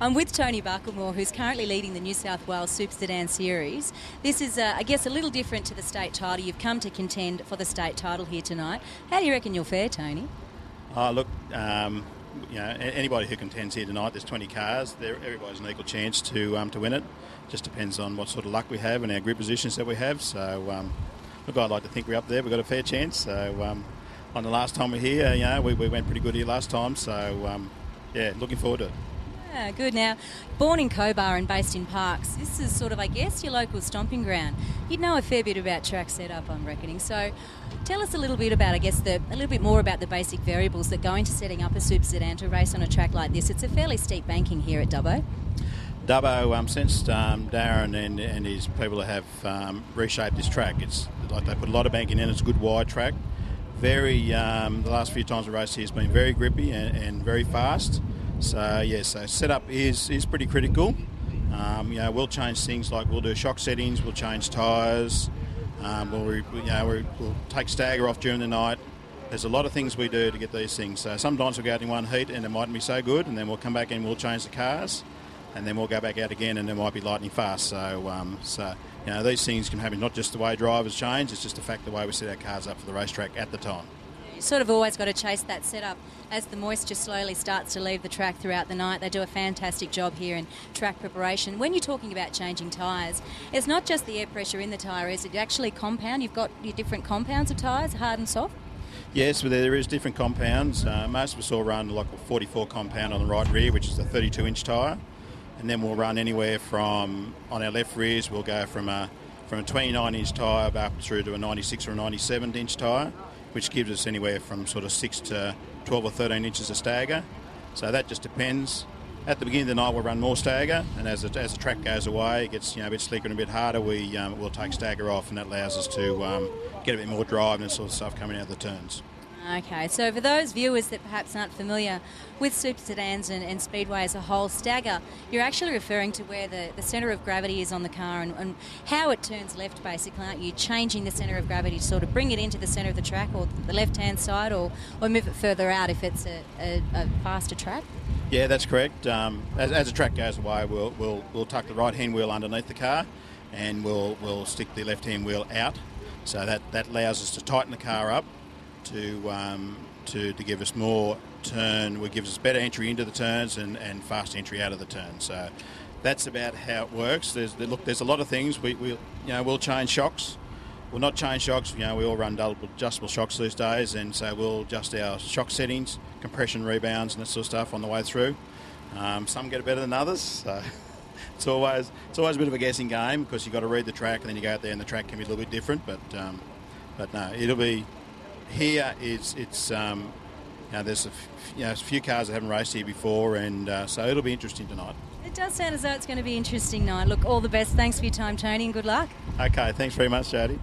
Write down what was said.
I'm with Tony Bucklemore, who's currently leading the New South Wales Super Sedan Series. This is, I guess, a little different to the state title. You've come to contend for the state title here tonight. How do you reckon you'll fare, Tony? Look, anybody who contends here tonight, there's 20 cars. Everybody's an equal chance to win it. Just depends on what sort of luck we have and our grid positions that we have. So, look, I'd like to think we're up there. We've got a fair chance. So, on the last time we're here, we went pretty good here last time. So, looking forward to it. Yeah, good. Now, born in Cobar and based in Parks, this is sort of, I guess, your local stomping ground. You'd know a fair bit about track setup, I'm reckoning. So tell us a little bit about, a little bit more about the basic variables that go into setting up a Super Sedan to race on a track like this. It's a fairly steep banking here at Dubbo. Dubbo, since Darren and his people have reshaped this track, it's like they put a lot of banking in. It's a good wide track. The last few times we raced here has been very grippy and very fast. So setup is pretty critical. We'll change things like we'll do shock settings, we'll change tyres, we'll take stagger off during the night. There's a lot of things we do to get these things. So sometimes we'll go out in one heat and it mightn't be so good, and then we'll come back and we'll change the cars, and then we'll go back out again and it might be lightning fast. So these things can happen, not just the way drivers change, it's just the fact the way we set our cars up for the racetrack at the time. You sort of always got to chase that setup as the moisture slowly starts to leave the track throughout the night. They do a fantastic job here in track preparation. When you're talking about changing tyres, it's not just the air pressure in the tyre, is it actually compound? You've got your different compounds of tyres, hard and soft? Yes, but there is different compounds. Most of us all run like a 44 compound on the right rear, which is a 32-inch tyre. And then we'll run anywhere from, on our left rears, we'll go from a 29-inch tyre up through to a 96 or a 97-inch tyre, which gives us anywhere from sort of 6 to 12 or 13 inches of stagger. So that just depends. At the beginning of the night we'll run more stagger, and as the track goes away, it gets a bit slicker and a bit harder, we'll take stagger off, and that allows us to get a bit more drive and sort of stuff coming out of the turns. Okay, so for those viewers that perhaps aren't familiar with Super Sedans and Speedway as a whole, stagger, you're actually referring to where the centre of gravity is on the car and how it turns left, basically, aren't you? Changing the centre of gravity to sort of bring it into the centre of the track or the left-hand side or move it further out if it's a faster track? Yeah, that's correct. As the track goes away, we'll tuck the right-hand wheel underneath the car and we'll stick the left-hand wheel out. So that allows us to tighten the car up to give us more turn. It gives us better entry into the turns and fast entry out of the turn. So that's about how it works. There's a lot of things. We'll change shocks. We'll not change shocks. We all run double adjustable shocks these days, and so we'll adjust our shock settings, compression rebounds, and that sort of stuff on the way through. Some get it better than others. So it's always a bit of a guessing game because you've got to read the track, and then you go out there and the track can be a little bit different. But no, it'll be. Here there's a few cars that haven't raced here before, and so it'll be interesting tonight. It does sound as though it's going to be an interesting night. Look, all the best. Thanks for your time, Tony, and good luck. Okay, thanks very much, Jody.